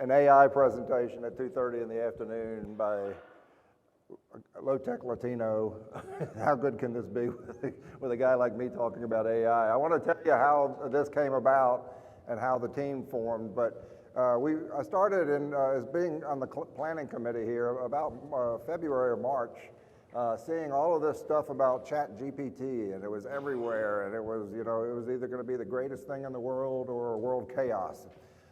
an AI presentation at 2:30 in the afternoon by a low-tech Latino. How good can this be with a guy like me talking about AI? I want to tell you how this came about and how the team formed, but I started as being on the planning committee here about February or March, seeing all of this stuff about ChatGPT, and it was everywhere, and it was either going to be the greatest thing in the world or world chaos.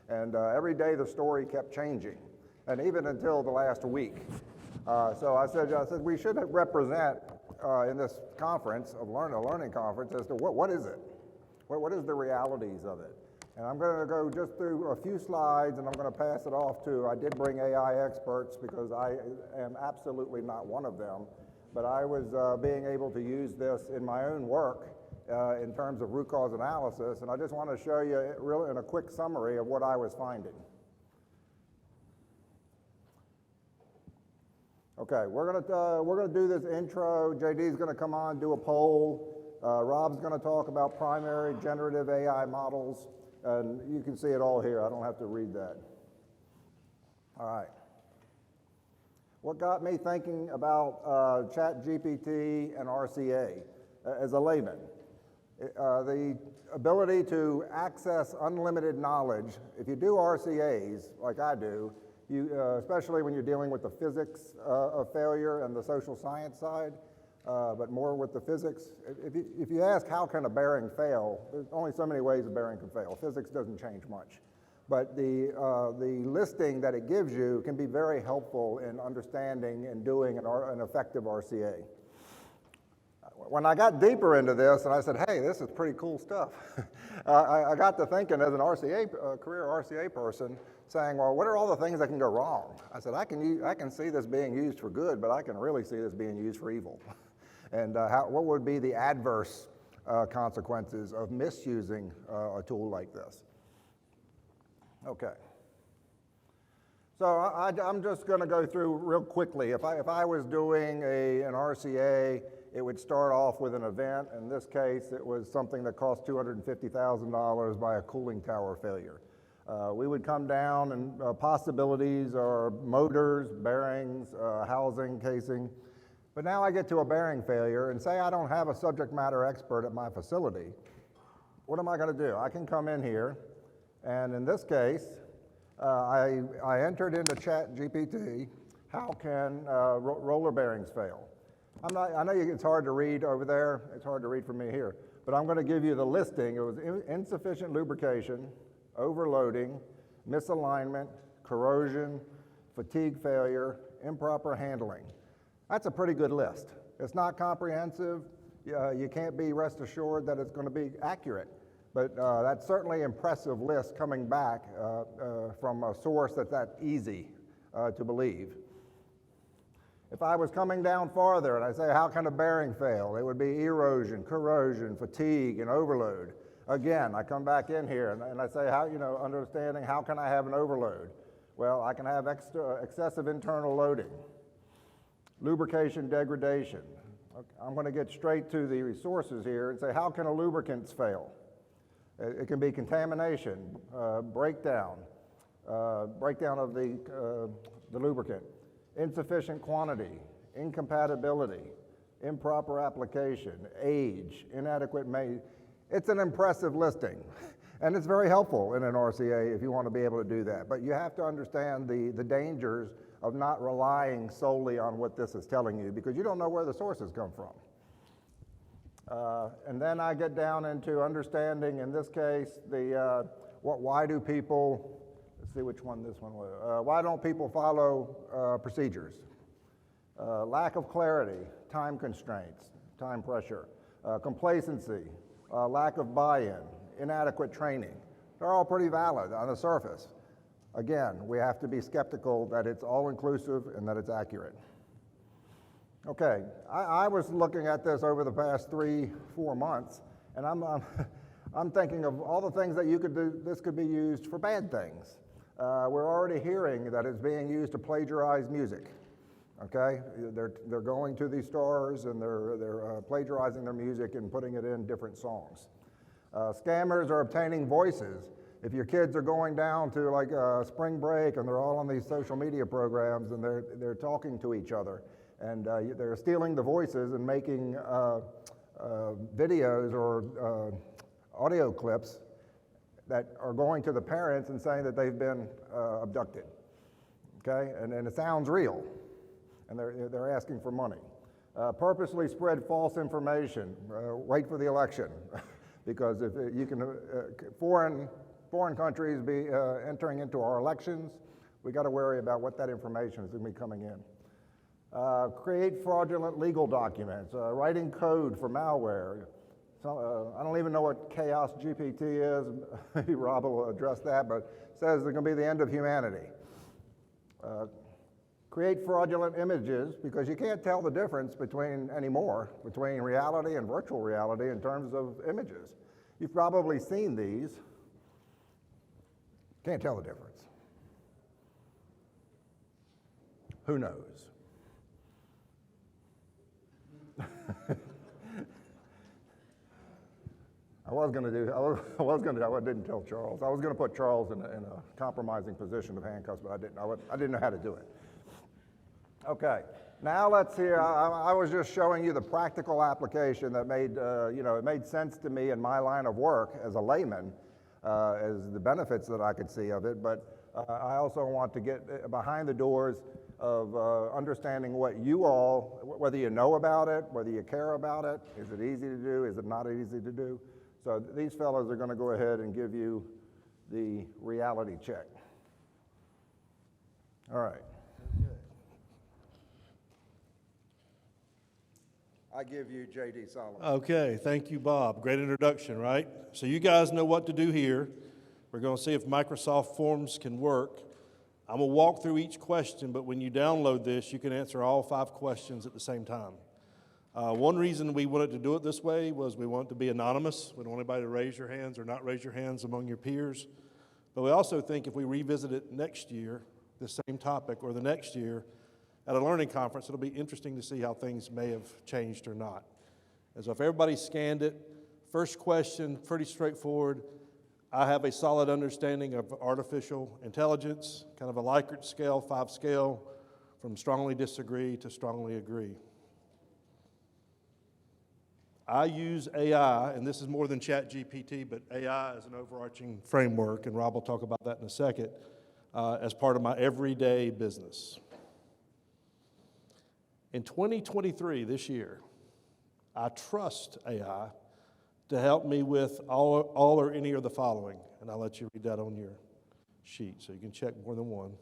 And every day the story kept changing, and even until the last week. So I said we should represent in this conference, a learning conference, as to what is it? What is the realities of it? And I'm going to go just through a few slides, and I'm going to pass it off to, I did bring AI experts because I am absolutely not one of them, but I was being able to use this in my own work in terms of root cause analysis, and I just want to show you really in a quick summary of what I was finding. Okay, we're gonna do this intro. JD's gonna come on, do a poll. Rob's gonna talk about primary generative AI models, and you can see it all here. I don't have to read that. All right. What got me thinking about ChatGPT and RCA as a layman? The ability to access unlimited knowledge. If you do RCAs, like I do, especially when you're dealing with the physics of failure and the social science side, but more with the physics. If you ask how can a bearing fail, there's only so many ways a bearing can fail. Physics doesn't change much. But the listing that it gives you can be very helpful in understanding and doing an effective RCA. When I got deeper into this and I said, hey, this is pretty cool stuff, I got to thinking as an career RCA person, saying, well, what are all the things that can go wrong? I said, I can see this being used for good, but I can really see this being used for evil. And what would be the adverse consequences of misusing a tool like this? Okay. So I'm just going to go through real quickly. If I was doing an RCA, it would start off with an event. In this case, it was something that cost $250,000 by a cooling tower failure. We would come down, and possibilities are motors, bearings, housing, casing. But now I get to a bearing failure, and say I don't have a subject matter expert at my facility. What am I going to do? I can come in here, and in this case, I entered into ChatGPT, how can roller bearings fail? I know it's hard to read over there. It's hard to read for me here. But I'm going to give you the listing. It was insufficient lubrication, overloading, misalignment, corrosion, fatigue failure, improper handling. That's a pretty good list. It's not comprehensive. You can't be rest assured that it's going to be accurate. But that's certainly an impressive list coming back from a source that's that easy to believe. If I was coming down farther and I say, how can a bearing fail? It would be erosion, corrosion, fatigue, and overload. Again, I come back in here and I say, understanding how can I have an overload? Well, I can have excessive internal loading, lubrication degradation. Okay, I'm going to get straight to the resources here and say, how can a lubricants fail? It can be contamination, breakdown of the lubricant, insufficient quantity, incompatibility, improper application, age, inadequate maintenance. It's an impressive listing, and it's very helpful in an RCA if you want to be able to do that. But you have to understand the dangers of not relying solely on what this is telling you, because you don't know where the sources come from. And then I get down into understanding, in this case, why do people, let's see which one this one was, why don't people follow procedures? Lack of clarity, time constraints, time pressure, complacency, lack of buy-in, inadequate training. They're all pretty valid on the surface. Again, we have to be skeptical that it's all-inclusive and that it's accurate. Okay, I was looking at this over the past 3-4 months, and I'm thinking of all the things that you could do. This could be used for bad things. We're already hearing that it's being used to plagiarize music. Okay, they're going to these stores and they're plagiarizing their music and putting it in different songs. Scammers are obtaining voices. if your kids are going down to like spring break and they're all on these social media programs and they're talking to each other and they're stealing the voices and making videos or audio clips that are going to the parents and saying that they've been abducted, okay? And it sounds real, and they're asking for money. Purposely spread false information, wait for the election, because if you can, foreign countries be entering into our elections, we got to worry about what that information is going to be coming in. Create fraudulent legal documents, writing code for malware. I don't even know what Chaos GPT is. Maybe Rob will address that, but it says it's going to be the end of humanity. Create fraudulent images because you can't tell the difference anymore between reality and virtual reality in terms of images. You've probably seen these. Can't tell the difference. Who knows? I didn't tell Charles. I was going to put Charles in a compromising position of handcuffs, but I didn't know how to do it. Okay, now let's hear, I was just showing you the practical application that made, it made sense to me in my line of work as a layman, as the benefits that I could see of it, but I also want to get behind the doors of understanding what you all, whether you know about it, whether you care about it, is it easy to do, is it not easy to do? So these fellows are going to go ahead and give you the reality check. All right. Okay. I give you J.D. Solomon. Okay, thank you, Bob. Great introduction, right? So you guys know what to do here. We're going to see if Microsoft Forms can work. I'm going to walk through each question, but when you download this, you can answer all 5 questions at the same time. One reason we wanted to do it this way was we want it to be anonymous. We don't want anybody to raise your hands or not raise your hands among your peers. But we also think if we revisit it next year, the same topic, or the next year at a learning conference, it'll be interesting to see how things may have changed or not. And so if everybody scanned it, first question, pretty straightforward. I have a solid understanding of artificial intelligence, kind of a Likert scale, 5 scale, from strongly disagree to strongly agree. I use AI, and this is more than ChatGPT, but AI is an overarching framework, and Rob will talk about that in a second, as part of my everyday business. In 2023, this year, I trust AI to help me with all or any of the following, and I'll let you read that on your sheet so you can check more than one.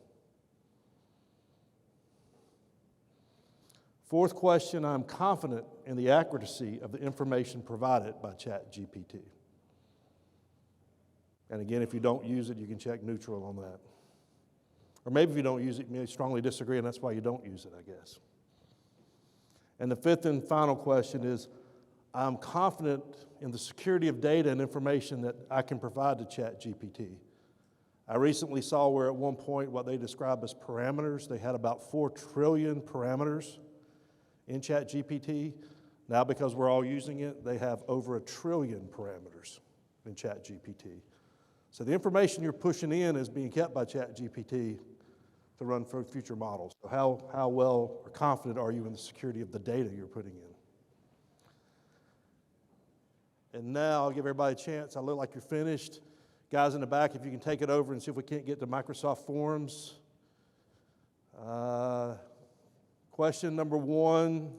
Fourth question, I'm confident in the accuracy of the information provided by ChatGPT. And again, if you don't use it, you can check neutral on that. Or maybe if you don't use it, you may strongly disagree, and that's why you don't use it, I guess. And the fifth and final question is, I'm confident in the security of data and information that I can provide to ChatGPT. I recently saw where at one point what they describe as parameters, they had about 4 trillion parameters in ChatGPT. Now, because we're all using it, they have over 1 trillion parameters in ChatGPT. So the information you're pushing in is being kept by ChatGPT to run for future models. So how well or confident are you in the security of the data you're putting in? And now I'll give everybody a chance. I look like you're finished. Guys in the back, if you can take it over and see if we can't get to Microsoft Forms. Question number 1.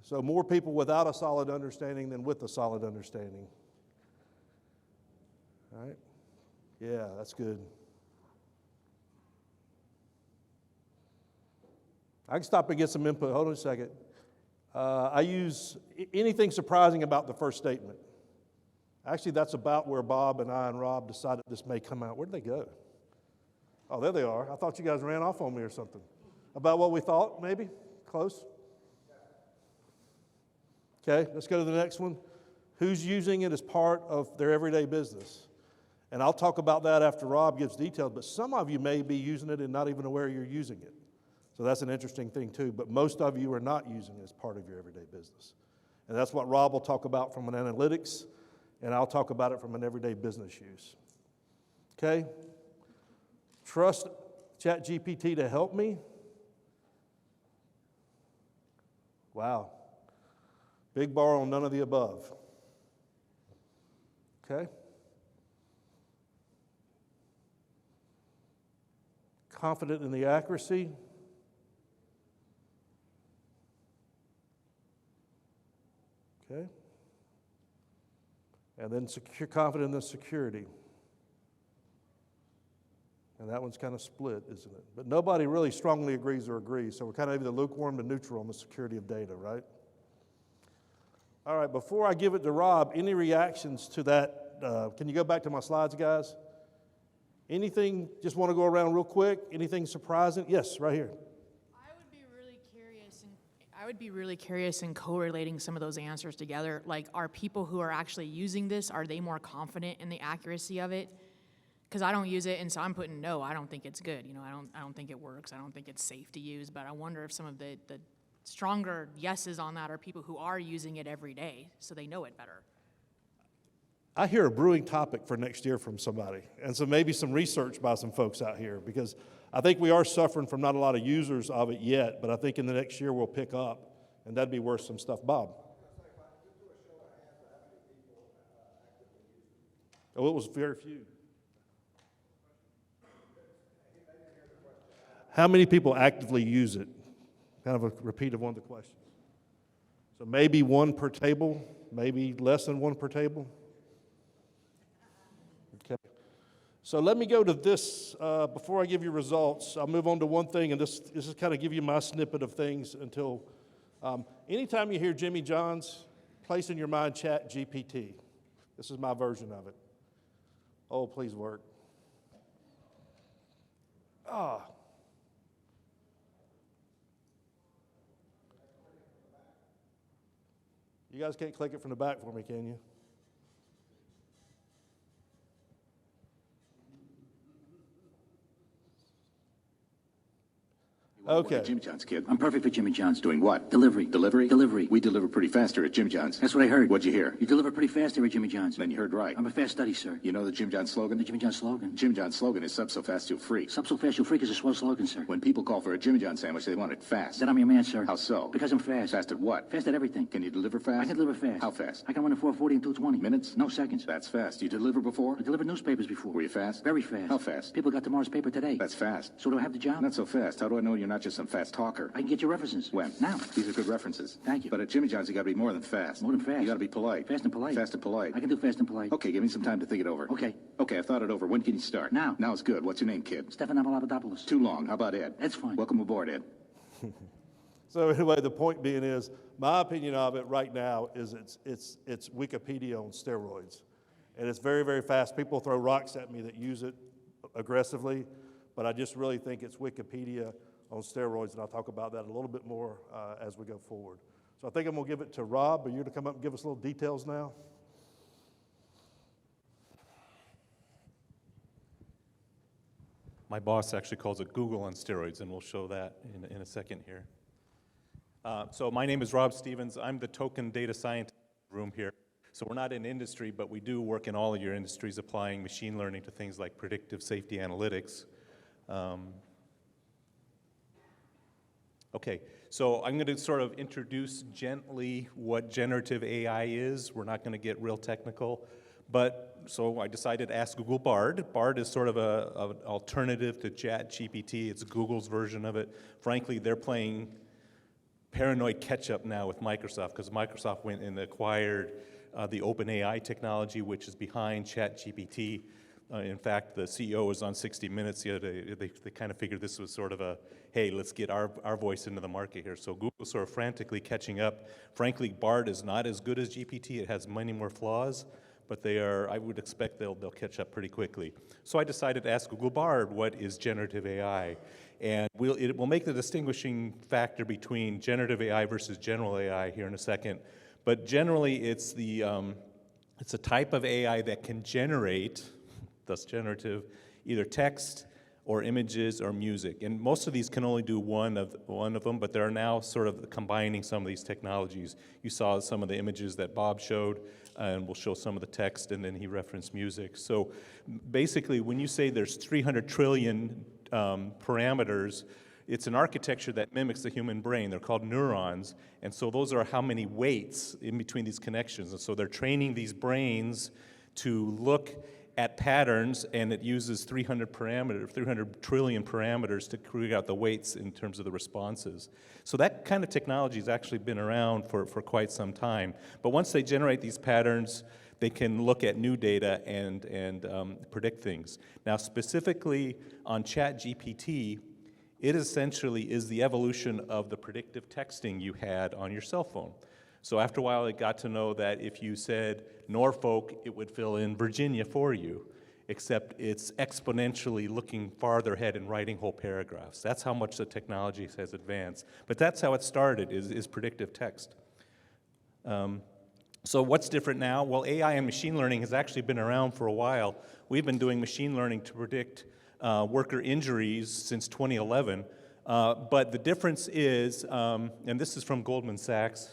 So more people without a solid understanding than with a solid understanding. All right? Yeah, that's good. I can stop and get some input. Hold on a second. I use anything surprising about the first statement. Actually, that's about where Bob and I and Rob decided this may come out. Where'd they go? Oh, there they are. I thought you guys ran off on me or something. About what we thought, maybe? Close? Okay, let's go to the next one. Who's using it as part of their everyday business? And I'll talk about that after Rob gives details, but some of you may be using it and not even aware you're using it. So that's an interesting thing too, but most of you are not using it as part of your everyday business. And that's what Rob will talk about from an analytics, and I'll talk about it from an everyday business use. Okay? Trust ChatGPT to help me. Wow. Big bar on none of the above. Okay? Confident in the accuracy. Okay? And then confident in the security. And that one's kind of split, isn't it? But nobody really strongly agrees or agrees, so we're kind of either lukewarm to neutral on the security of data, right? All right, before I give it to Rob, any reactions to that? Can you go back to my slides, guys? Anything, just want to go around real quick? Anything surprising? Yes, right here. I would be really curious in correlating some of those answers together. Like, are people who are actually using this, are they more confident in the accuracy of it? Because I don't use it, and so I'm putting no. I don't think it's good. You know, I don't think it works. I don't think it's safe to use. But I wonder if some of the stronger yeses on that are people who are using it every day, so they know it better. I hear a brewing topic for next year from somebody, and so maybe some research by some folks out here, because I think we are suffering from not a lot of users of it yet, but I think in the next year we'll pick up, and that'd be worth some stuff. Bob? Oh, it was very few. How many people actively use it? Kind of a repeat of one of the questions. So maybe one per table, maybe less than one per table. Okay. So let me go to this, before I give you results, I'll move on to one thing, and this is kind of give you my snippet of things until, anytime you hear Jimmy John's, place in your mind ChatGPT. This is my version of it. Oh, please work. You guys can't click it from the back for me, can you? Okay. Jimmy John's, kid. I'm perfect for Jimmy John's. Doing what? Delivery. Delivery? Delivery. We deliver pretty fast here at Jimmy John's. That's what I heard. What'd you hear? You deliver pretty fast here at Jimmy John's. Then you heard right. I'm a fast study, sir. You know the Jim John's slogan? The Jimmy John's slogan? Jimmy John's slogan is sub so fast you'll freak. Sub so fast you'll freak is a swell slogan, sir. When people call for a Jimmy John's sandwich, they want it fast. Then I'm your man, sir. How so? Because I'm fast. Fast at what? Fast at everything. Can you deliver fast? I can deliver fast. How fast? I can run at 4:40 and 2:20. Minutes? No, seconds. That's fast. You delivered before? I delivered newspapers before. Were you fast? Very fast. How fast? People got tomorrow's paper today. That's fast. So do I have the job? Not so fast. How do I know you're not just some fast talker? I can get your references. When? Now. These are good references. Thank you. But at Jimmy John's, you gotta be more than fast. More than fast? You gotta be polite. Fast and polite. Fast and polite. I can do fast and polite. Okay, give me some time to think it over. Okay. Okay, I've thought it over. When can you start? Now. Now is good. What's your name, kid? Stefan Avalabopoulos. Too long. How about Ed? Ed's fine. Welcome aboard, Ed. So anyway, the point being is, my opinion of it right now is it's Wikipedia on steroids. And it's very, very fast. People throw rocks at me that use it aggressively, but I just really think it's Wikipedia on steroids, and I'll talk about that a little bit more as we go forward. So I think I'm gonna give it to Rob. Are you to come up and give us little details now? My boss actually calls it Google on steroids, and we'll show that in a second here. So my name is Rob Stevens. I'm the token data scientist in the room here. So we're not in industry, but we do work in all of your industries applying machine learning to things like predictive safety analytics. Okay, so I'm going to sort of introduce gently what generative AI is. We're not going to get real technical, but so I decided to ask Google Bard. Bard is sort of an alternative to ChatGPT. It's Google's version of it. Frankly, they're playing paranoid catch-up now with Microsoft, because Microsoft went and acquired the OpenAI technology, which is behind ChatGPT. In fact, the CEO was on 60 Minutes the other day. They kind of figured this was sort of a, hey, let's get our voice into the market here. So Google's sort of frantically catching up. Frankly, Bard is not as good as GPT. It has many more flaws, but they are, I would expect they'll catch up pretty quickly. So I decided to ask Google Bard, what is generative AI? And it will make the distinguishing factor between generative AI versus general AI here in a second. But generally, it's a type of AI that can generate, thus generative, either text or images or music. And most of these can only do one of them, but they're now sort of combining some of these technologies. You saw some of the images that Bob showed, and we'll show some of the text, and then he referenced music. So basically, when you say there's 300 trillion parameters, it's an architecture that mimics the human brain. They're called neurons, and so those are how many weights in between these connections. And so they're training these brains to look at patterns, and it uses 300 trillion parameters to create out the weights in terms of the responses. So that kind of technology has actually been around for quite some time. But once they generate these patterns, they can look at new data and predict things. Now, specifically on ChatGPT, it essentially is the evolution of the predictive texting you had on your cell phone. So after a while, it got to know that if you said Norfolk, it would fill in Virginia for you, except it's exponentially looking farther ahead and writing whole paragraphs. That's how much the technology has advanced. But that's how it started, is predictive text. So what's different now? Well, AI and machine learning has actually been around for a while. We've been doing machine learning to predict worker injuries since 2011. But the difference is, and this is from Goldman Sachs,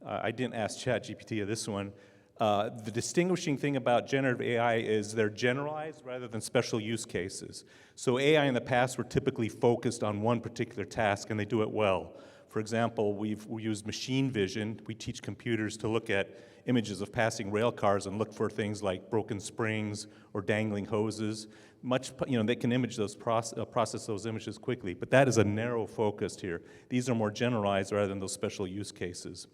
I didn't ask ChatGPT of this one. The distinguishing thing about generative AI is they're generalized rather than special use cases. So AI in the past were typically focused on one particular task, and they do it well. For example, we use machine vision. We teach computers to look at images of passing rail cars and look for things like broken springs or dangling hoses. They can image those, process those images quickly, but that is a narrow focus here. These are more generalized rather than those special use cases.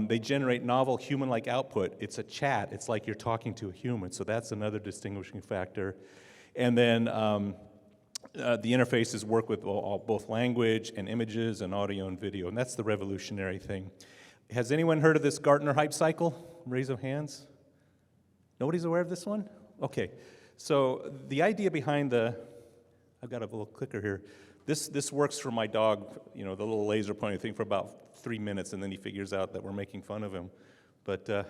They generate novel human-like output. It's a chat. It's like you're talking to a human, so that's another distinguishing factor. And then the interfaces work with both language and images and audio and video, and that's the revolutionary thing. Has anyone heard of this Gartner hype cycle? Raise of hands. Nobody's aware of this one? Okay. So the idea behind I've got a little clicker here. This works for my dog, the little laser pointing thing for about 3 minutes, and then he figures out that we're making fun of him. But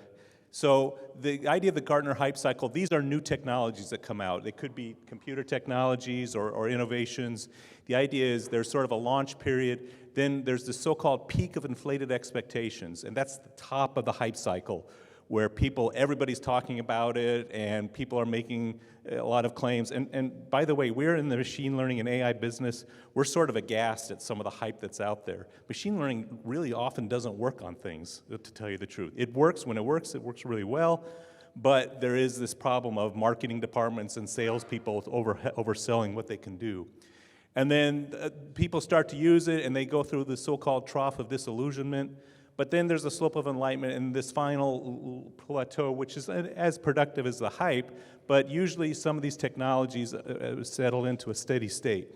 so the idea of the Gartner hype cycle, these are new technologies that come out. They could be computer technologies or innovations. The idea is there's sort of a launch period. Then there's the so-called peak of inflated expectations, and that's the top of the hype cycle, where everybody's talking about it, and people are making a lot of claims. And by the way, we're in the machine learning and AI business. We're sort of aghast at some of the hype that's out there. Machine learning really often doesn't work on things, to tell you the truth. It works when it works really well, but there is this problem of marketing departments and salespeople overselling what they can do. And then people start to use it, and they go through the so-called trough of disillusionment. But then there's a slope of enlightenment and this final plateau, which is as productive as the hype, but usually some of these technologies settle into a steady state.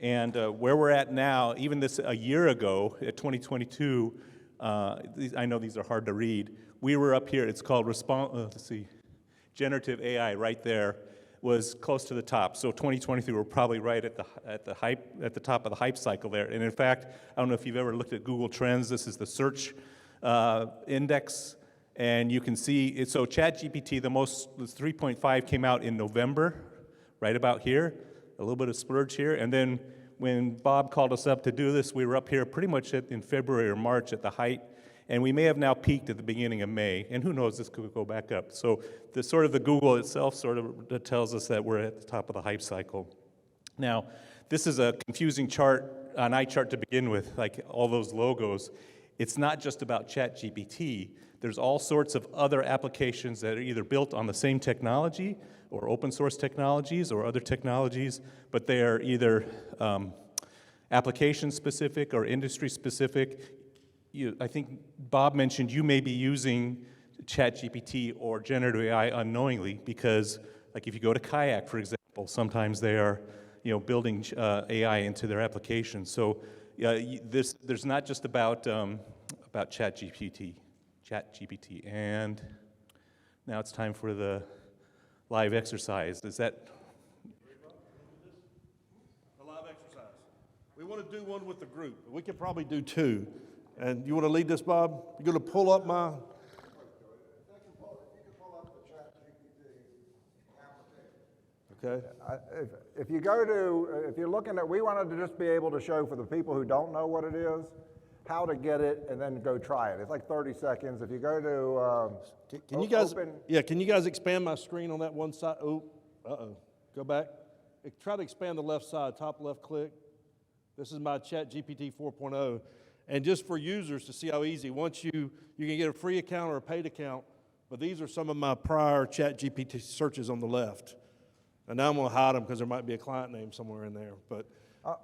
And where we're at now, even a year ago, at 2022, I know these are hard to read, we were up here, it's called generative AI right there, was close to the top. So 2023, we're probably right at the top of the hype cycle there. And in fact, I don't know if you've ever looked at Google Trends. This is the search index, and you can see so ChatGPT, the 3.5 came out in November, right about here. A little bit of splurge here, and then when Bob called us up to do this, we were up here pretty much in February or March at the height. And we may have now peaked at the beginning of May, and who knows, this could go back up. So the Google itself sort of tells us that we're at the top of the hype cycle. Now, this is a confusing chart, an eye chart to begin with, like all those logos. It's not just about ChatGPT. There's all sorts of other applications that are either built on the same technology or open source technologies or other technologies, but they are either application specific or industry specific. I think Bob mentioned you may be using ChatGPT or generative AI unknowingly because, like if you go to Kayak, for example, sometimes they are, building AI into their applications. So there's not just about ChatGPT. And now it's time for the live exercise. Is that? A live exercise. We want to do one with the group. We could probably do two. And you want to lead this, Bob? You're going to pull up my... If you can pull up the ChatGPT application. okay? If you go to, if you're looking at, we wanted to just be able to show for the people who don't know what it is, how to get it and then go try it. It's like 30 seconds. If you go to Can you guys, open, can you guys expand my screen on that one side? Oh, uh-oh, go back. Try to expand the left side, top left click. This is my ChatGPT 4.0. And just for users to see how easy, once you can get a free account or a paid account, but these are some of my prior ChatGPT searches on the left. And now I'm gonna hide them because there might be a client name somewhere in there, but.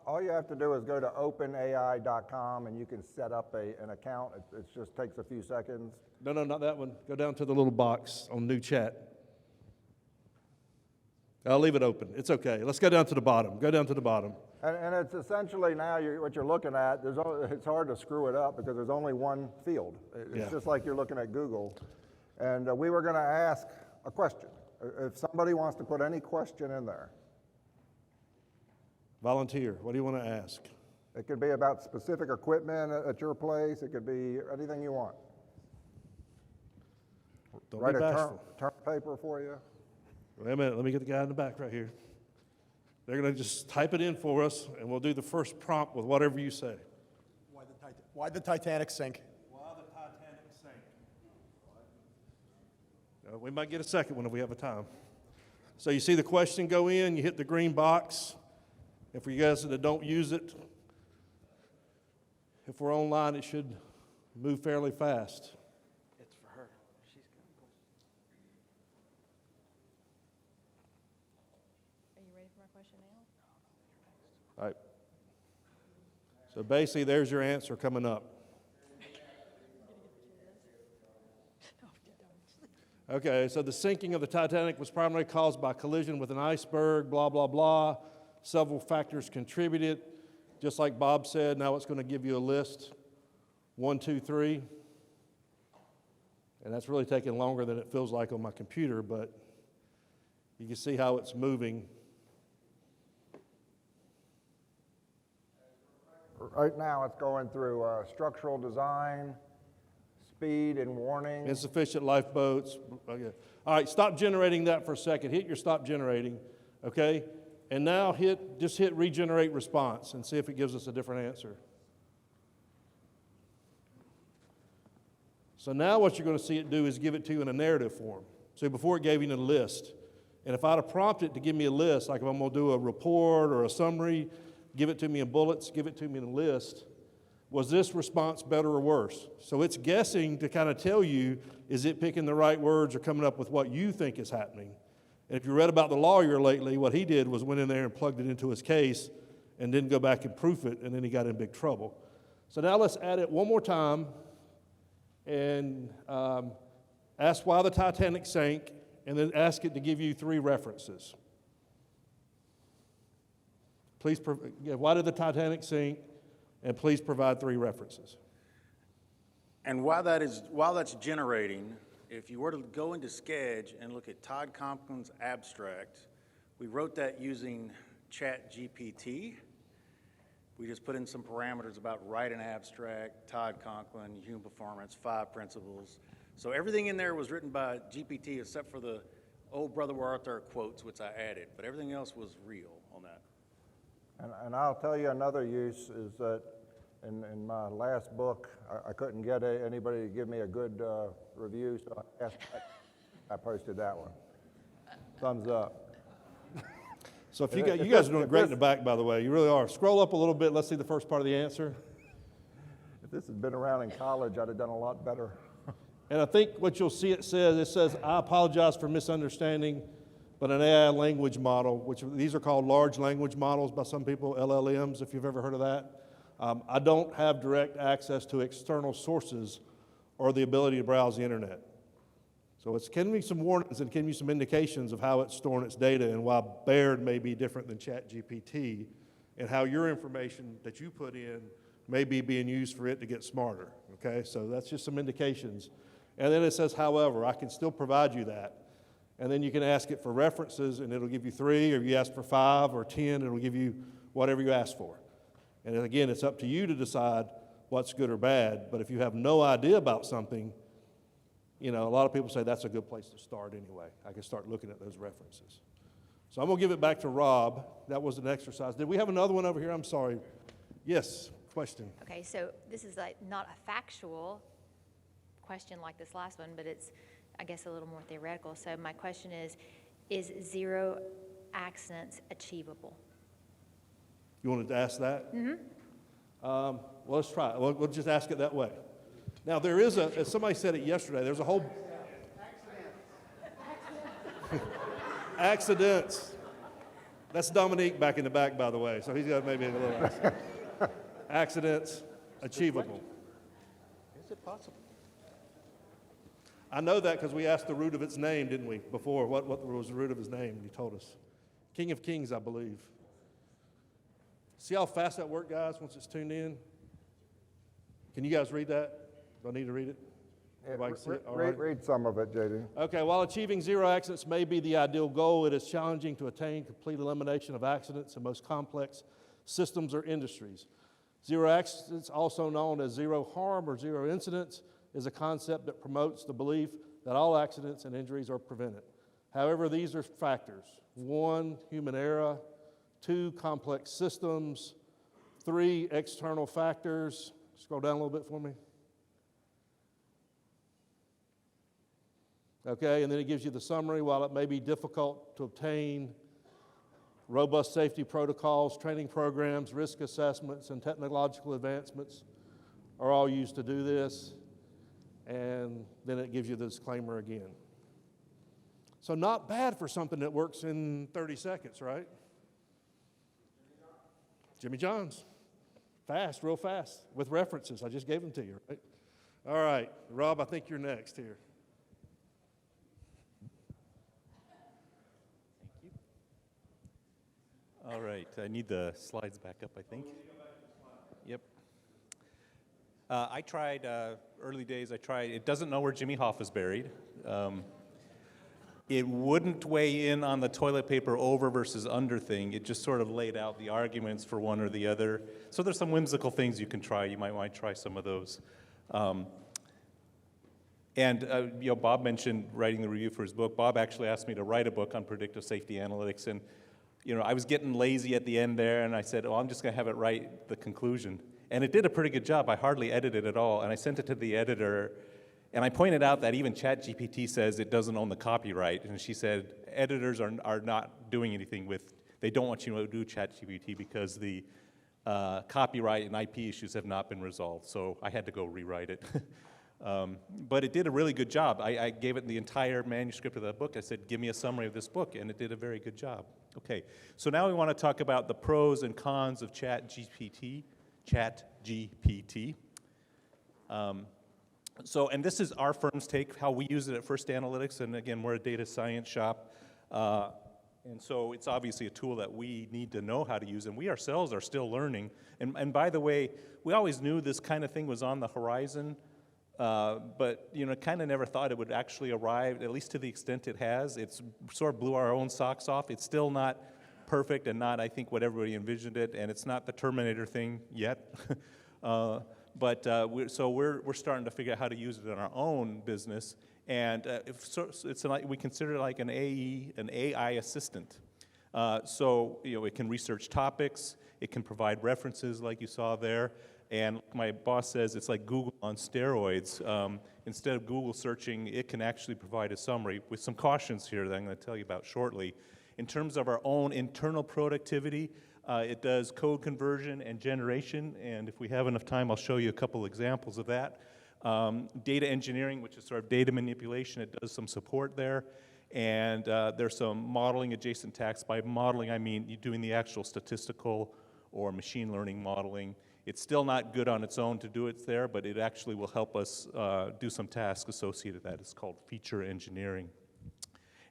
all you have to do is go to openai.com and you can set up an account. It just takes a few seconds. No, not that one. Go down to the little box on new chat. I'll leave it open. It's okay. Let's go down to the bottom. Go down to the bottom. And it's essentially now what you're looking at, it's hard to screw it up because there's only one field. It's just like you're looking at Google. And we were going to ask a question. If somebody wants to put any question in there, Volunteer. What do you want to ask? it could be about specific equipment at your place. It could be anything you want. Don't Write be a bashful. term paper for you. Wait a minute. Let me get the guy in the back right here. They're going to just type it in for us, and we'll do the first prompt with whatever you say. Why'd the Titanic sink? Why the Titanic sank? We might get a second one if we have a time. So you see the question go in, you hit the green box. And for you guys that don't use it, if we're online, it should move fairly fast. It's for her. She's got a question. Are you ready for my question now? All right. So basically, there's your answer coming up. Okay, so the sinking of the Titanic was primarily caused by collision with an iceberg, blah, blah, blah. Several factors contributed. Just like Bob said, now it's going to give you a list, 1, 2, 3. And that's really taking longer than it feels like on my computer, but you can see how it's moving. Right now, it's going through structural design, speed and warning. Insufficient lifeboats. Okay. All right, stop generating that for a second. Hit your stop generating, okay? And now just hit regenerate response and see if it gives us a different answer. So now what you're going to see it do is give it to you in a narrative form. So before it gave you a list. And if I'd have prompted it to give me a list, like if I'm going to do a report or a summary, give it to me in bullets, give it to me in a list, was this response better or worse? So it's guessing to kind of tell you, is it picking the right words or coming up with what you think is happening? And if you read about the lawyer lately, what he did was went in there and plugged it into his case and didn't go back and proof it, and then he got in big trouble. So now let's add it one more time and ask why the Titanic sank, and then ask it to give you 3 references. Please, why did the Titanic sink? And please provide 3 references. And while that's generating, if you were to go into Sketch and look at Todd Conklin's abstract, we wrote that using ChatGPT. We just put in some parameters about write an abstract, Todd Conklin, human performance, 5 principles. So everything in there was written by GPT except for the "Oh, brother, where art thou" quotes, which I added, but everything else was real on that. And I'll tell you another use is that in my last book, I couldn't get anybody to give me a good review, so I posted that one. Thumbs up. So if you guys are doing great in the back, by the way. You really are. Scroll up a little bit. Let's see the first part of the answer. If this had been around in college, I'd have done a lot better. And I think what you'll see it says, I apologize for misunderstanding, but an AI language model, which these are called large language models by some people, LLMs, if you've ever heard of that. I don't have direct access to external sources or the ability to browse the internet. So it's giving me some warnings and giving me some indications of how it's storing its data and why Baird may be different than ChatGPT and how your information that you put in may be being used for it to get smarter, okay? So that's just some indications. And then it says, however, I can still provide you that. And then you can ask it for references, and it'll give you 3, or if you ask for 5 or 10, it'll give you whatever you ask for. And again, it's up to you to decide what's good or bad, but if you have no idea about something, you know, a lot of people say that's a good place to start anyway. I can start looking at those references. So I'm going to give it back to Rob. That was an exercise. Did we have another one over here? I'm sorry. Yes, question. Okay, so this is like not a factual question like this last one, but it's, I guess, a little more theoretical. So my question is zero accidents achievable? You wanted to ask that? Mm-hmm. Well, let's try it. We'll just ask it that way. Now, there is as somebody said it yesterday, there's a whole... Accidents. That's Dominique back in the back, by the way, so he's got maybe a little... Accidents achievable. Is it possible? I know that because we asked the root of its name, didn't we, before? What was the root of his name? And he told us. King of Kings, I believe. See how fast that worked, guys, once it's tuned in? Can you guys read that? Do I need to read it? Everybody can see it? All right. Read some of it, JD. Okay, while achieving zero accidents may be the ideal goal, it is challenging to attain complete elimination of accidents in most complex systems or industries. Zero accidents, also known as zero harm or zero incidents, is a concept that promotes the belief that all accidents and injuries are prevented. However, these are factors. 1, human error. 2, complex systems. 3, external factors. Scroll down a little bit for me. Okay, and then it gives you the summary. While it may be difficult to obtain, robust safety protocols, training programs, risk assessments, and technological advancements are all used to do this. And then it gives you the disclaimer again. So not bad for something that works in 30 seconds, right? Jimmy John's. Fast, real fast, with references. I just gave them to you, right? All right, Rob, I think you're next here. All right, I need the slides back up, I think. Yep. I tried, early days, it doesn't know where Jimmy Hoff is buried. It wouldn't weigh in on the toilet paper over versus under thing. It just sort of laid out the arguments for one or the other. So there's some whimsical things you can try. You might want to try some of those. Bob mentioned writing the review for his book. Bob actually asked me to write a book on predictive safety analytics, and I was getting lazy at the end there, and I said, I'm just going to have it write the conclusion. And it did a pretty good job. I hardly edited at all, and I sent it to the editor, and I pointed out that even ChatGPT says it doesn't own the copyright, and she said editors are not doing anything with, they don't want you to do ChatGPT because the copyright and IP issues have not been resolved, so I had to go rewrite it. But it did a really good job. I gave it the entire manuscript of the book. I said, give me a summary of this book, and it did a very good job. Okay, so now we want to talk about the pros and cons of ChatGPT. And this is our firm's take, how we use it at First Analytics, and again, we're a data science shop. And so it's obviously a tool that we need to know how to use, and we ourselves are still learning. And by the way, we always knew this kind of thing was on the horizon, but kind of never thought it would actually arrive, at least to the extent it has. It's sort of blew our own socks off. It's still not perfect and not, I think, what everybody envisioned it, and it's not the Terminator thing yet. But we're starting to figure out how to use it in our own business, and we consider it like an AI assistant. It can research topics, it can provide references like you saw there, and my boss says it's like Google on steroids. Instead of Google searching, it can actually provide a summary with some cautions here that I'm going to tell you about shortly. In terms of our own internal productivity, it does code conversion and generation, and if we have enough time, I'll show you a couple examples of that. Data engineering, which is sort of data manipulation, it does some support there. And there's some modeling adjacent tasks. By modeling, I mean you're doing the actual statistical or machine learning modeling. It's still not good on its own to do it there, but it actually will help us do some tasks associated with that. It's called feature engineering.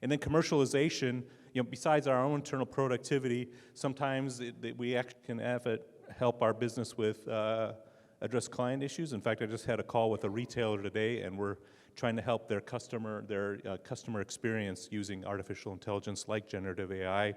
And then commercialization, besides our own internal productivity, sometimes we actually can have it help our business with address client issues. In fact, I just had a call with a retailer today, and we're trying to help their customer experience using artificial intelligence like generative AI.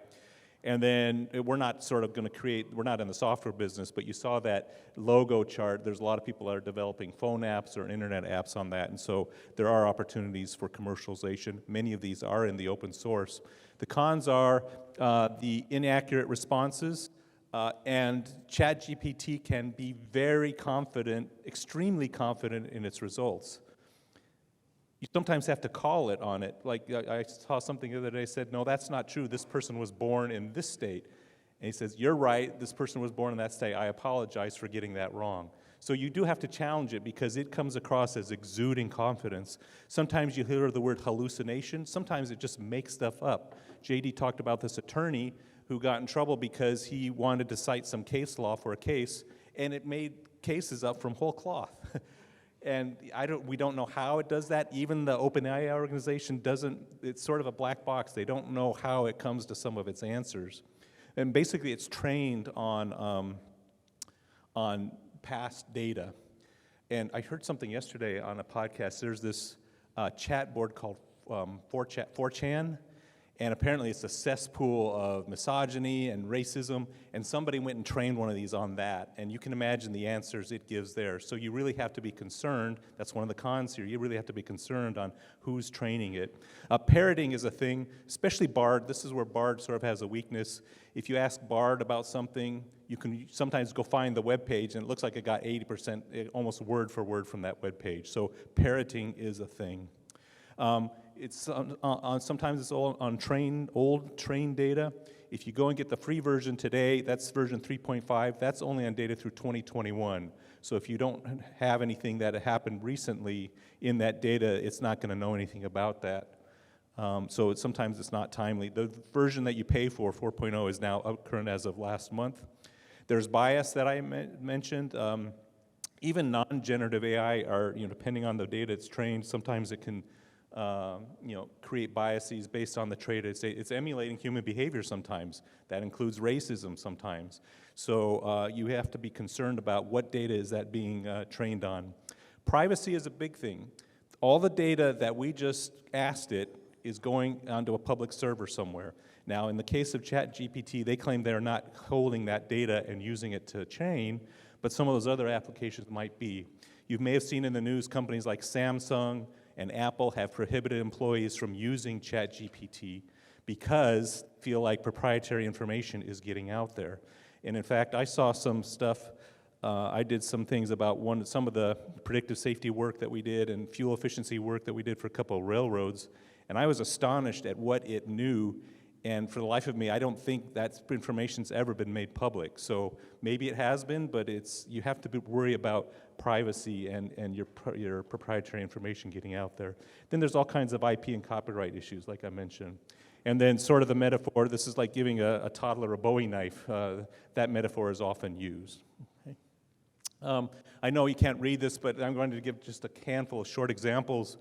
And then we're not sort of going to we're not in the software business, but you saw that logo chart. There's a lot of people that are developing phone apps or internet apps on that, and so there are opportunities for commercialization. Many of these are in the open source. The cons are the inaccurate responses, and ChatGPT can be very confident, extremely confident in its results. You sometimes have to call it on it. Like I saw something the other day said, no, that's not true. This person was born in this state. And he says, you're right, this person was born in that state. I apologize for getting that wrong. So you do have to challenge it because it comes across as exuding confidence. Sometimes you hear the word hallucination. Sometimes it just makes stuff up. JD talked about this attorney who got in trouble because he wanted to cite some case law for a case, and it made cases up from whole cloth. And we don't know how it does that. Even the OpenAI organization doesn't, it's sort of a black box. They don't know how it comes to some of its answers. And basically it's trained on past data. And I heard something yesterday on a podcast. There's this chat board called 4chan. And apparently it's a cesspool of misogyny and racism, and somebody went and trained one of these on that, and you can imagine the answers it gives there. So you really have to be concerned. That's one of the cons here. You really have to be concerned on who's training it. Parroting is a thing, especially Bard. This is where Bard sort of has a weakness. If you ask Bard about something, you can sometimes go find the web page, and it looks like it got 80%, almost word for word from that web page. So parroting is a thing. Sometimes it's all on old trained data. If you go and get the free version today, that's version 3.5. That's only on data through 2021. So if you don't have anything that happened recently in that data, it's not going to know anything about that. So sometimes it's not timely. The version that you pay for, 4.0, is now current as of last month. There's bias that I mentioned. Even non-generative AI are, depending on the data it's trained, sometimes it can create biases based on the trait. It's emulating human behavior sometimes. That includes racism sometimes. So you have to be concerned about what data is that being trained on. Privacy is a big thing. All the data that we just asked it is going onto a public server somewhere. Now, in the case of ChatGPT, they claim they're not holding that data and using it to train, but some of those other applications might be. You may have seen in the news companies like Samsung and Apple have prohibited employees from using ChatGPT because they feel like proprietary information is getting out there. And in fact, I saw some stuff, I did some things about some of the predictive safety work that we did and fuel efficiency work that we did for a couple of railroads, and I was astonished at what it knew. And for the life of me, I don't think that information's ever been made public. So maybe it has been, but you have to worry about privacy and your proprietary information getting out there. Then there's all kinds of IP and copyright issues, like I mentioned. And then sort of the metaphor, this is like giving a toddler a Bowie knife. That metaphor is often used. Okay. I know you can't read this, but I'm going to give just a handful of short examples.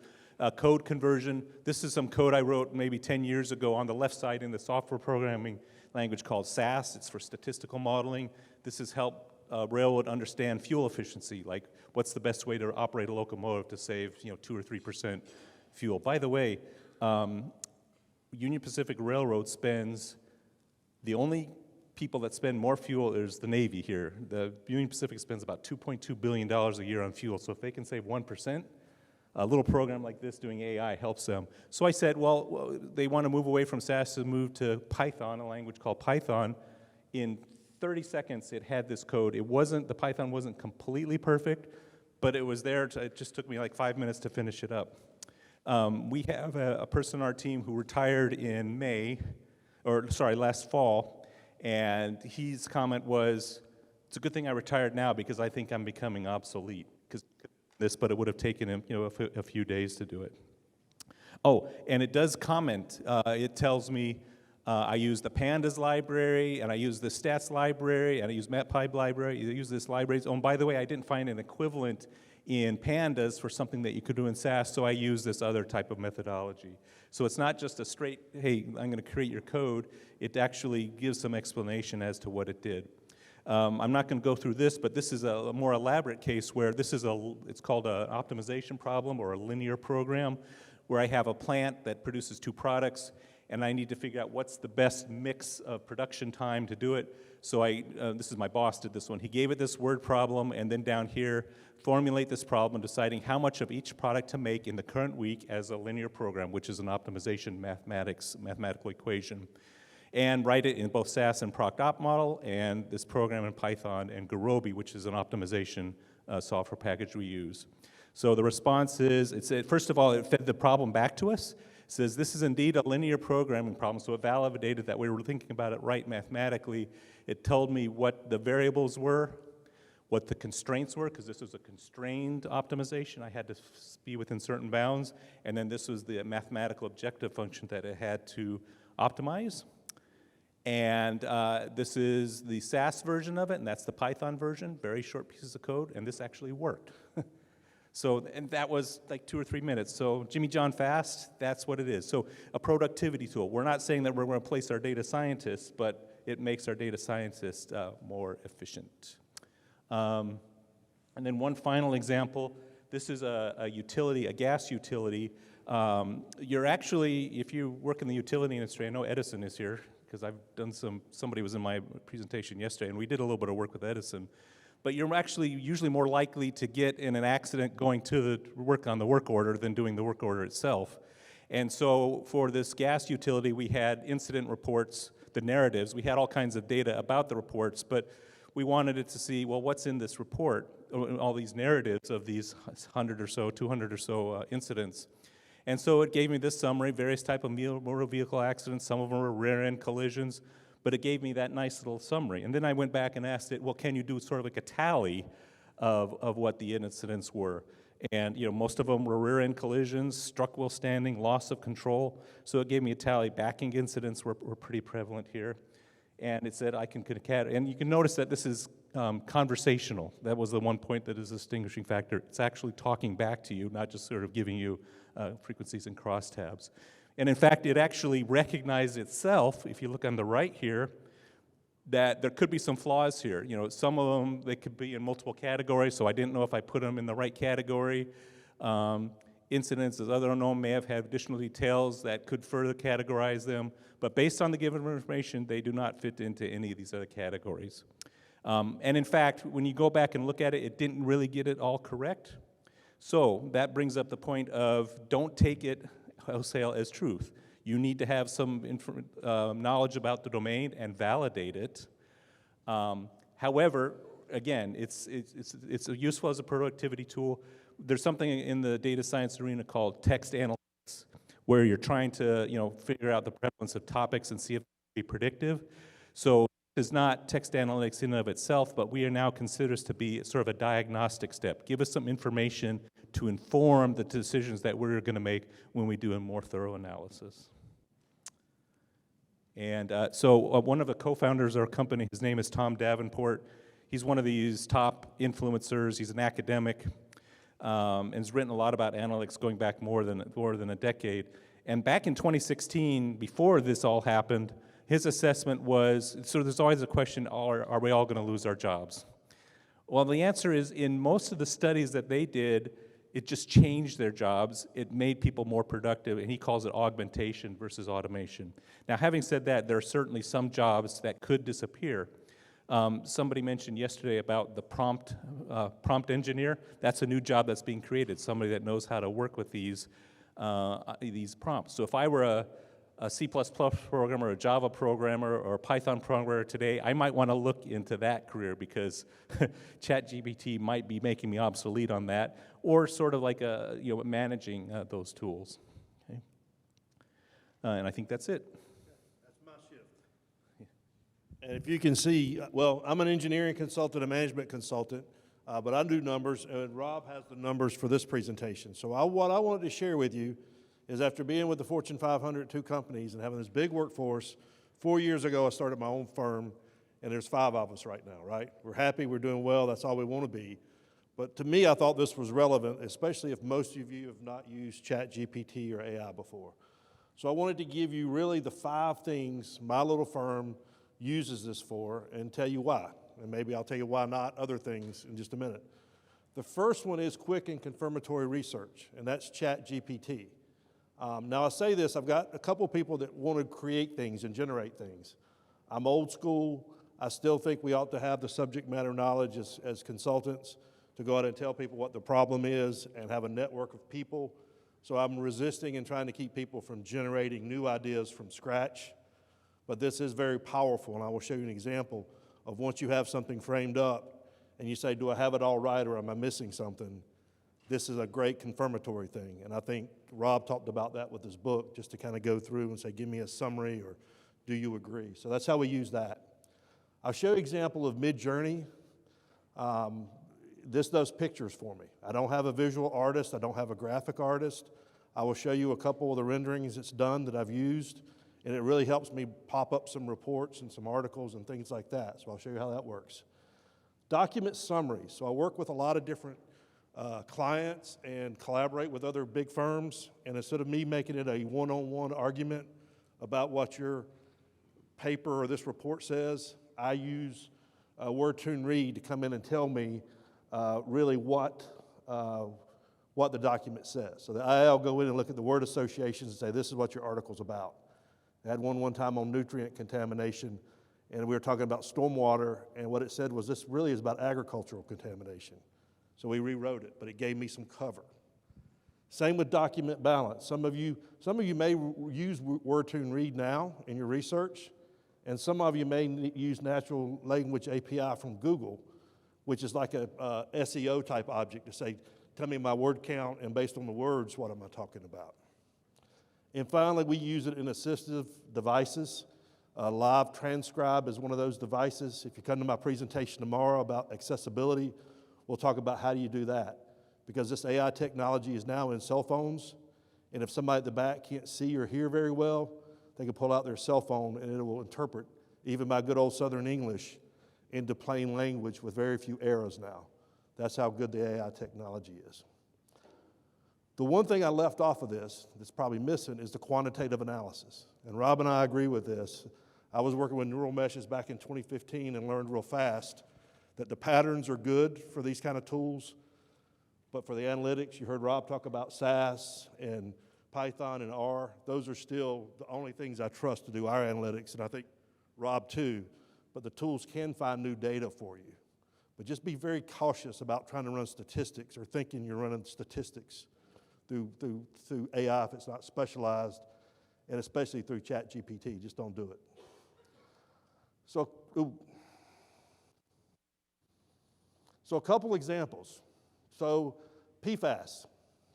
Code conversion. This is some code I wrote maybe 10 years ago on the left side in the software programming language called SAS. It's for statistical modeling. This has helped railroad understand fuel efficiency, like what's the best way to operate a locomotive to save 2 or 3% fuel. By the way, Union Pacific Railroad spends, the only people that spend more fuel is the Navy here. The Union Pacific spends about $2.2 billion a year on fuel, so if they can save 1%, a little program like this doing AI helps them. So I said, well, they want to move away from SAS to move to Python, a language called Python. In 30 seconds, it had this code. The Python wasn't completely perfect, but it was there. It just took me like 5 minutes to finish it up. We have a person on our team who retired in last fall, and his comment was, it's a good thing I retired now because I think I'm becoming obsolete. But it would have taken him, a few days to do it. Oh, and it does comment. It tells me I use the pandas library, and I use the stats library, and I use matpy library. I use this library. Oh, and by the way, I didn't find an equivalent in pandas for something that you could do in SAS, so I use this other type of methodology. So it's not just a straight, hey, I'm going to create your code. It actually gives some explanation as to what it did. I'm not going to go through this, but this is a more elaborate case where it's called an optimization problem or a linear program, where I have a plant that produces two products, and I need to figure out what's the best mix of production time to do it. So this is my boss did this one. He gave it this word problem, and then down here, formulate this problem, deciding how much of each product to make in the current week as a linear program, which is an optimization mathematical equation. And write it in both SAS and ProctOp model, and this program in Python and Gurobi, which is an optimization software package we use. So the response is, first of all, it fed the problem back to us. It says this is indeed a linear programming problem, so it validated that we were thinking about it right mathematically. It told me what the variables were, what the constraints were, because this was a constrained optimization. I had to be within certain bounds, and then this was the mathematical objective function that it had to optimize. And this is the SAS version of it, and that's the Python version, very short pieces of code, and this actually worked. And that was like 2 or 3 minutes. So Jimmy John Fast, that's what it is. So a productivity tool. We're not saying that we're going to replace our data scientists, but it makes our data scientists more efficient. And then one final example. This is a utility, a gas utility. You're actually, if you work in the utility industry, I know Edison is here, because I've done somebody was in my presentation yesterday, and we did a little bit of work with Edison. But you're actually usually more likely to get in an accident going to the work on the work order than doing the work order itself. And so for this gas utility, we had incident reports, the narratives. We had all kinds of data about the reports, but we wanted it to see, well, what's in this report, all these narratives of these 100 or so, 200 or so incidents. And so it gave me this summary, various type of motor vehicle accidents. Some of them were rear-end collisions, but it gave me that nice little summary. And then I went back and asked it, well, can you do sort of like a tally of what the incidents were? And most of them were rear-end collisions, struck while standing, loss of control. So it gave me a tally. Backing incidents were pretty prevalent here. And it said I can and you can notice that this is conversational. That was the one point that is a distinguishing factor. It's actually talking back to you, not just sort of giving you frequencies and crosstabs. And in fact, it actually recognized itself, if you look on the right here, that there could be some flaws here. Some of them, they could be in multiple categories, so I didn't know if I put them in the right category. Incidents, as other unknown, may have had additional details that could further categorize them, but based on the given information, they do not fit into any of these other categories. And in fact, when you go back and look at it, it didn't really get it all correct. So that brings up the point of don't take it wholesale as truth. You need to have some knowledge about the domain and validate it. However, again, it's useful as a productivity tool. There's something in the data science arena called text analytics, where you're trying to figure out the prevalence of topics and see if they be predictive. So it's not text analytics in and of itself, but we are now considered to be sort of a diagnostic step. Give us some information to inform the decisions that we're going to make when we do a more thorough analysis. And so one of the co-founders of our company, his name is Tom Davenport. He's one of these top influencers. He's an academic and has written a lot about analytics going back more than a decade. And back in 2016, before this all happened, his assessment was, so there's always a question, are we all going to lose our jobs? Well, the answer is, in most of the studies that they did, it just changed their jobs. It made people more productive, and he calls it augmentation versus automation. Now, having said that, there are certainly some jobs that could disappear. Somebody mentioned yesterday about the prompt engineer. That's a new job that's being created, somebody that knows how to work with these prompts. So if I were a C++ programmer, a Java programmer, or a Python programmer today, I might want to look into that career because ChatGPT might be making me obsolete on that, or sort of like managing those tools. Okay? And I think that's it. That's my shift. And if you can see, well, I'm an engineering consultant, a management consultant, but I do numbers, and Rob has the numbers for this presentation. So what I wanted to share with you is after being with the Fortune 500 at 2 companies and having this big workforce, 4 years ago I started my own firm, and there's 5 of us right now, right? We're happy, we're doing well, that's all we want to be. But to me, I thought this was relevant, especially if most of you have not used ChatGPT or AI before. So I wanted to give you really the 5 things my little firm uses this for and tell you why. And maybe I'll tell you why not other things in just a minute. The first one is quick and confirmatory research, and that's ChatGPT. Now I say this, I've got a couple people that want to create things and generate things. I'm old school. I still think we ought to have the subject matter knowledge as consultants to go out and tell people what the problem is and have a network of people. So I'm resisting and trying to keep people from generating new ideas from scratch. But this is very powerful, and I will show you an example of once you have something framed up and you say, do I have it all right or am I missing something? This is a great confirmatory thing. And I think Rob talked about that with his book, just to kind of go through and say, give me a summary or do you agree? So that's how we use that. I'll show you an example of Mid-Journey. This does pictures for me. I don't have a visual artist. I don't have a graphic artist. I will show you a couple of the renderings it's done that I've used, and it really helps me pop up some reports and some articles and things like that. So I'll show you how that works. Document summaries. So I work with a lot of different clients and collaborate with other big firms, and instead of me making it a one-on-one argument about what your paper or this report says, I use Word Tune Read to come in and tell me really what the document says. So I'll go in and look at the word associations and say, this is what your article's about. I had one time on nutrient contamination, and we were talking about stormwater, and what it said was this really is about agricultural contamination. So we rewrote it, but it gave me some cover. Same with document balance. Some of you may use Word Tune Read now in your research, and some of you may use Natural Language API from Google, which is like a SEO type object to say, tell me my word count, and based on the words, what am I talking about? And finally, we use it in assistive devices. Live Transcribe is one of those devices. If you come to my presentation tomorrow about accessibility, we'll talk about how do you do that. Because this AI technology is now in cell phones, and if somebody at the back can't see or hear very well, they can pull out their cell phone and it will interpret even my good old Southern English into plain language with very few errors now. That's how good the AI technology is. The one thing I left off of this that's probably missing is the quantitative analysis. And Rob and I agree with this. I was working with neural meshes back in 2015 and learned real fast that the patterns are good for these kind of tools, but for the analytics, you heard Rob talk about SAS and Python and R. Those are still the only things I trust to do our analytics, and I think Rob too. But the tools can find new data for you. But just be very cautious about trying to run statistics or thinking you're running statistics through AI if it's not specialized, and especially through ChatGPT. Just don't do it. So a couple examples. So PFAS.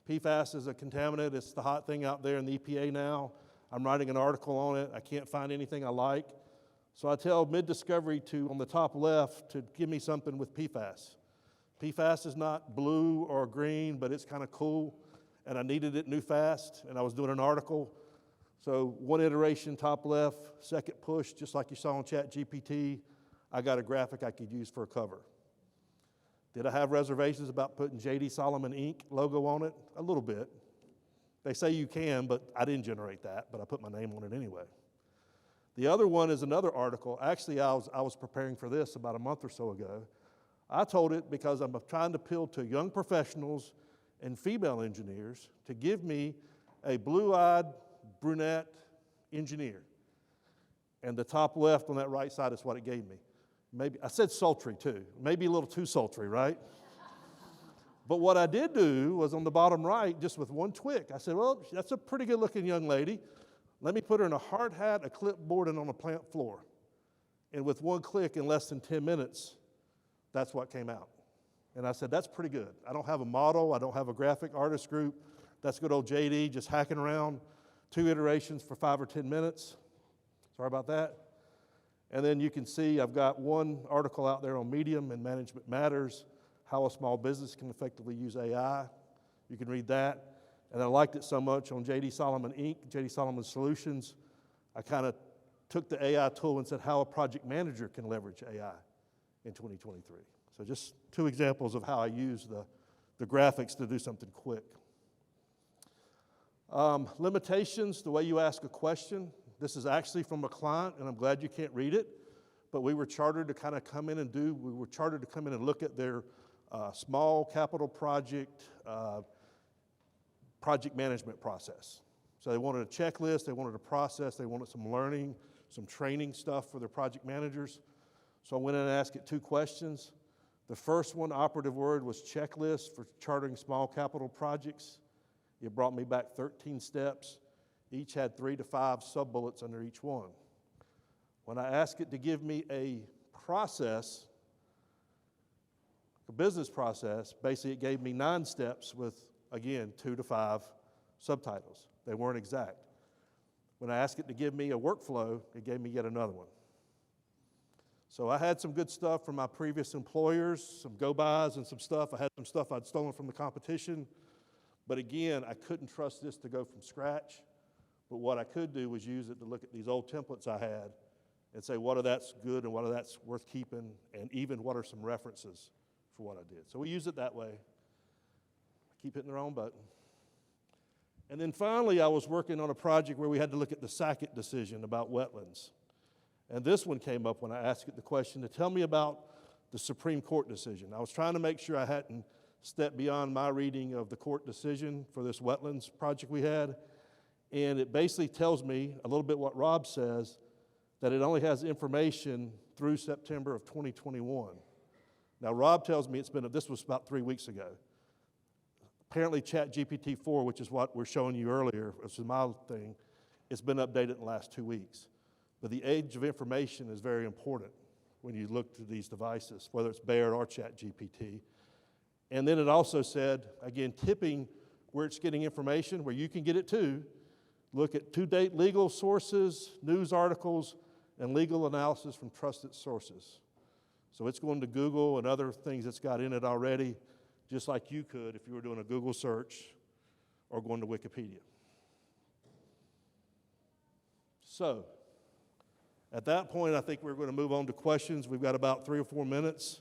PFAS is a contaminant. It's the hot thing out there in the EPA now. I'm writing an article on it. I can't find anything I like. So I tell mid-discovery on the top left to give me something with PFAS. PFAS is not blue or green, but it's kind of cool, and I needed it new fast, and I was doing an article. So one iteration, top left, second push, just like you saw on ChatGPT, I got a graphic I could use for a cover. Did I have reservations about putting J.D. Solomon Inc. logo on it? A little bit. They say you can, but I didn't generate that, but I put my name on it anyway. The other one is another article. Actually, I was preparing for this about a month or so ago. I told it because I'm trying to appeal to young professionals and female engineers to give me a blue-eyed brunette engineer. And the top left on that right side is what it gave me. Maybe I said sultry too, maybe a little too sultry, right? But what I did do was on the bottom right, just with one tweak, I said, well, that's a pretty good looking young lady. Let me put her in a hard hat, a clipboard, and on a plant floor. And with one click in less than 10 minutes, that's what came out. And I said, that's pretty good. I don't have a model. I don't have a graphic artist group. That's good old JD just hacking around, 2 iterations for 5 or 10 minutes. Sorry about that. And then you can see I've got one article out there on Medium and Management Matters, how a small business can effectively use AI. You can read that. And I liked it so much on J.D. Solomon Inc., J.D. Solomon Solutions, I kind of took the AI tool and said how a project manager can leverage AI in 2023. So just 2 examples of how I use the graphics to do something quick. Limitations, the way you ask a question. This is actually from a client, and I'm glad you can't read it, but we were chartered to kind of come in and look at their small capital project management process. So they wanted a checklist, they wanted a process, they wanted some learning, some training stuff for their project managers. So I went in and asked it 2 questions. The first one, operative word, was checklist for chartering small capital projects. It brought me back 13 steps. Each had 3 to 5 sub-bullets under each one. When I asked it to give me a process, a business process, basically it gave me 9 steps with, again, 2 to 5 subtitles. They weren't exact. When I asked it to give me a workflow, it gave me yet another one. So I had some good stuff from my previous employers, some go-bys and some stuff. I had some stuff I'd stolen from the competition. But again, I couldn't trust this to go from scratch. But what I could do was use it to look at these old templates I had and say what of that's good and what of that's worth keeping, and even what are some references for what I did. So we use it that way. I keep hitting the wrong button. And then finally, I was working on a project where we had to look at the Sackett decision about wetlands. And this one came up when I asked it the question to tell me about the Supreme Court decision. I was trying to make sure I hadn't stepped beyond my reading of the court decision for this wetlands project we had. And it basically tells me a little bit what Rob says, that it only has information through September of 2021. Now, Rob tells me this was about 3 weeks ago. Apparently, ChatGPT 4, which is what we're showing you earlier, which is my thing, it's been updated in the last 2 weeks. But the age of information is very important when you look to these devices, whether it's Baird or ChatGPT. And then it also said, again, tipping where it's getting information, where you can get it too. Look at to-date legal sources, news articles, and legal analysis from trusted sources. So it's going to Google and other things it's got in it already, just like you could if you were doing a Google search or going to Wikipedia. So, at that point, I think we're going to move on to questions. We've got about 3 or 4 minutes.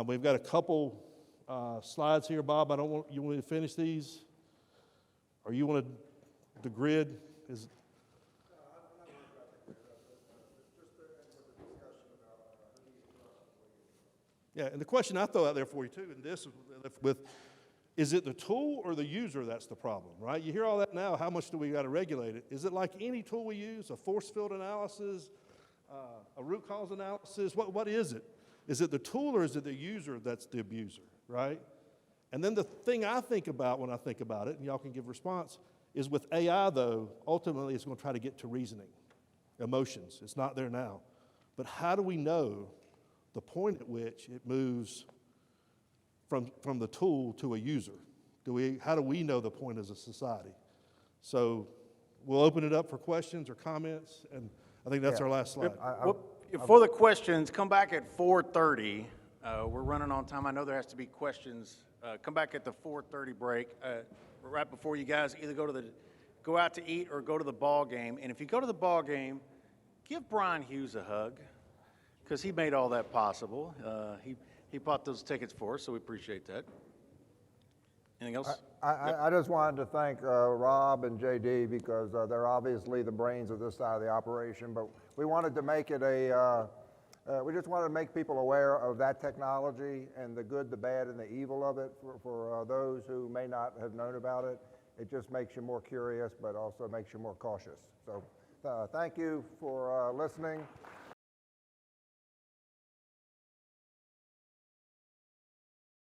We've got a couple slides here, Bob. You want me to finish these? Or you want the grid? Yeah, and the question I throw out there for you too, and this is it the tool or the user that's the problem, right? You hear all that now, how much do we got to regulate it? Is it like any tool we use, a force field analysis, a root cause analysis? What is it? Is it the tool or is it the user that's the abuser, right? And then the thing I think about when I think about it, and y'all can give response, is with AI though, ultimately it's going to try to get to reasoning, emotions. It's not there now. But how do we know the point at which it moves from the tool to a user? How do we know the point as a society? So we'll open it up for questions or comments, and I think that's our last slide. For the questions, come back at 4:30. We're running on time. I know there has to be questions. Come back at the 4:30 break, right before you guys either go out to eat or go to the ball game. And if you go to the ball game, give Brian Hughes a hug, because he made all that possible. He bought those tickets for us, so we appreciate that. Anything else? I just wanted to thank Rob and JD because they're obviously the brains of this side of the operation, but we wanted to make it we just wanted to make people aware of that technology and the good, the bad, and the evil of it for those who may not have known about it. It just makes you more curious, but also makes you more cautious. So thank you for listening.